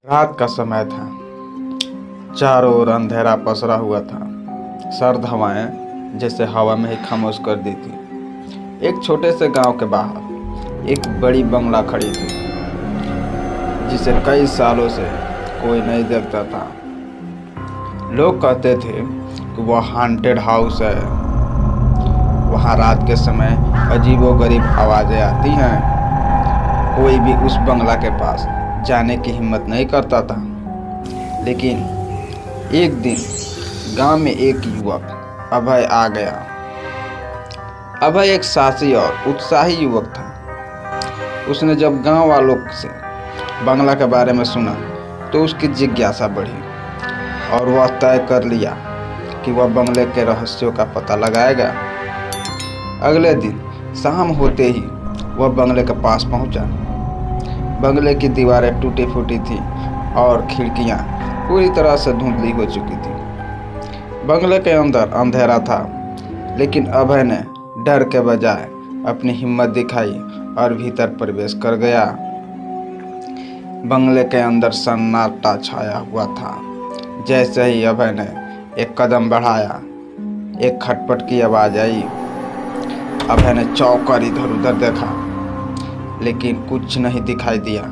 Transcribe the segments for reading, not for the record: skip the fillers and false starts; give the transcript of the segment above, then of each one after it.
रात का समय था। चारों ओर अंधेरा पसरा हुआ था। सर्द हवाएं जैसे हवा में ही खामोश कर दी थी। एक छोटे से गांव के बाहर एक बड़ी बंगला खड़ी थी, जिसे कई सालों से कोई नहीं देखता था। लोग कहते थे कि वह हांटेड हाउस है। वहाँ रात के समय अजीबोगरीब आवाज़ें आती हैं। कोई भी उस बंगला के पास जाने की हिम्मत नहीं करता था। लेकिन एक दिन गांव में एक युवक अभय आ गया। अभय एक साहसी और उत्साही युवक था। उसने जब गांव वालों से बंगला के बारे में सुना तो उसकी जिज्ञासा बढ़ी और वह तय कर लिया कि वह बंगले के रहस्यों का पता लगाएगा। अगले दिन शाम होते ही वह बंगले के पास पहुंचा। बंगले की दीवारें टूटी फूटी थी और खिड़कियां पूरी तरह से धुंधली हो चुकी थी। बंगले के अंदर अंधेरा था, लेकिन अभय ने डर के बजाय अपनी हिम्मत दिखाई और भीतर प्रवेश कर गया। बंगले के अंदर सन्नाटा छाया हुआ था। जैसे ही अभय ने एक कदम बढ़ाया, एक खटपट की आवाज आई। अभय ने चौंक कर इधर उधर देखा, लेकिन कुछ नहीं दिखाई दिया।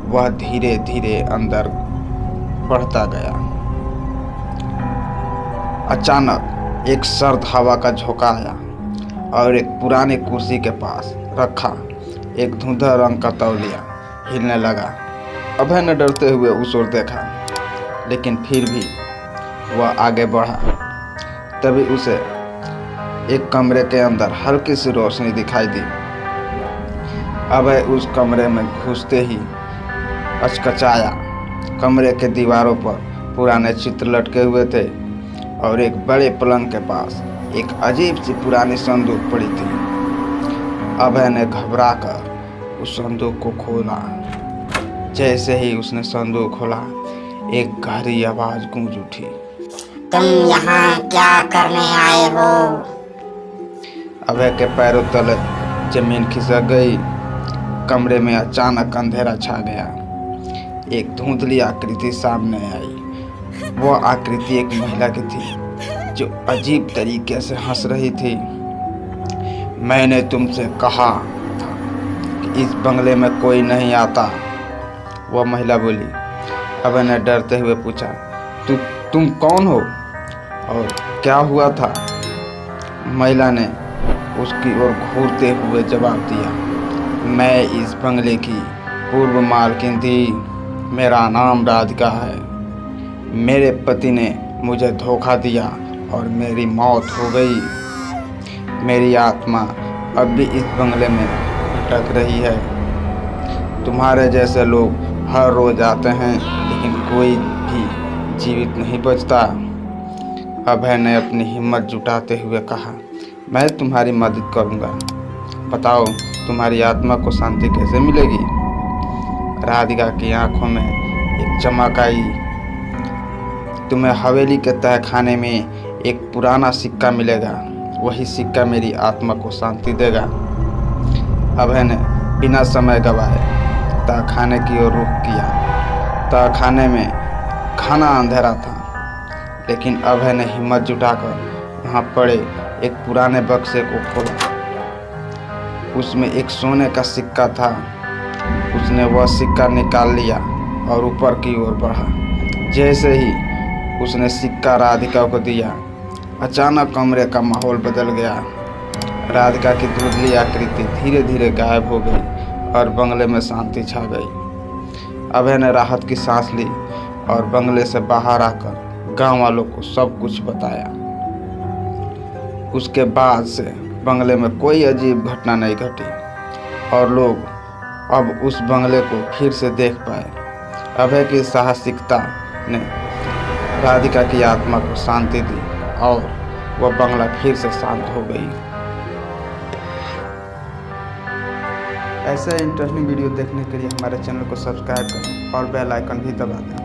वह धीरे धीरे अंदर बढ़ता गया। अचानक एक सर्द हवा का झोंका आया और एक पुरानी कुर्सी के पास रखा एक धुंधला रंग का तौलिया हिलने लगा। अभय ने डरते हुए उस ओर देखा, लेकिन फिर भी वह आगे बढ़ा। तभी उसे एक कमरे के अंदर हल्की सी रोशनी दिखाई दी। अभय उस कमरे में घुसते ही अचकचाया। कमरे के दीवारों पर पुराने चित्र लटके हुए थे और एक बड़े पलंग के पास एक अजीब सी पुरानी संदूक पड़ी थी। अभय ने घबराकर उस संदूक को खोला। जैसे ही उसने संदूक खोला, एक गहरी आवाज गूंज उठी। तुम यहाँ क्या करने आए हो? अभय के पैरों तले जमीन खिसक गई। कमरे में अचानक अंधेरा छा गया। एक धुंधली आकृति सामने आई। वह आकृति एक महिला की थी, जो अजीब तरीके से हंस रही थी। मैंने तुमसे कहा था कि इस बंगले में कोई नहीं आता, वह महिला बोली। अभय ने डरते हुए पूछा, तुम कौन हो और क्या हुआ था? महिला ने उसकी ओर घूरते हुए जवाब दिया, मैं इस बंगले की पूर्व मालकिन थी। मेरा नाम राधिका है। मेरे पति ने मुझे धोखा दिया और मेरी मौत हो गई। मेरी आत्मा अब भी इस बंगले में भटक रही है। तुम्हारे जैसे लोग हर रोज आते हैं, लेकिन कोई भी जीवित नहीं बचता। अभय ने अपनी हिम्मत जुटाते हुए कहा, मैं तुम्हारी मदद करूंगा। बताओ, तुम्हारी आत्मा को शांति कैसे मिलेगी? राधिका की आंखों में एक चमक आई। तुम्हें हवेली के तहखाने में एक पुराना सिक्का मिलेगा। वही सिक्का मेरी आत्मा को शांति देगा। अभय ने बिना समय गवाए तहखाने की ओर रुख किया। तहखाने में घना अंधेरा था, लेकिन अभय ने हिम्मत जुटाकर वहाँ पड़े एक पुराने बक्से को खोला। उसमें एक सोने का सिक्का था। उसने वह सिक्का निकाल लिया और ऊपर की ओर बढ़ा। जैसे ही उसने सिक्का राधिका को दिया, अचानक कमरे का माहौल बदल गया। राधिका की धुंधली आकृति धीरे धीरे गायब हो गई और बंगले में शांति छा गई। अभय ने राहत की सांस ली और बंगले से बाहर आकर गांव वालों को सब कुछ बताया। उसके बाद से बंगले में कोई अजीब घटना नहीं घटी और लोग अब उस बंगले को फिर से देख पाए। अभय की साहसिकता ने राधिका की आत्मा को शांति दी और वह बंगला फिर से शांत हो गई। ऐसे इंटरेस्टिंग वीडियो देखने के लिए हमारे चैनल को सब्सक्राइब करें और बेल आइकन भी दबा दें।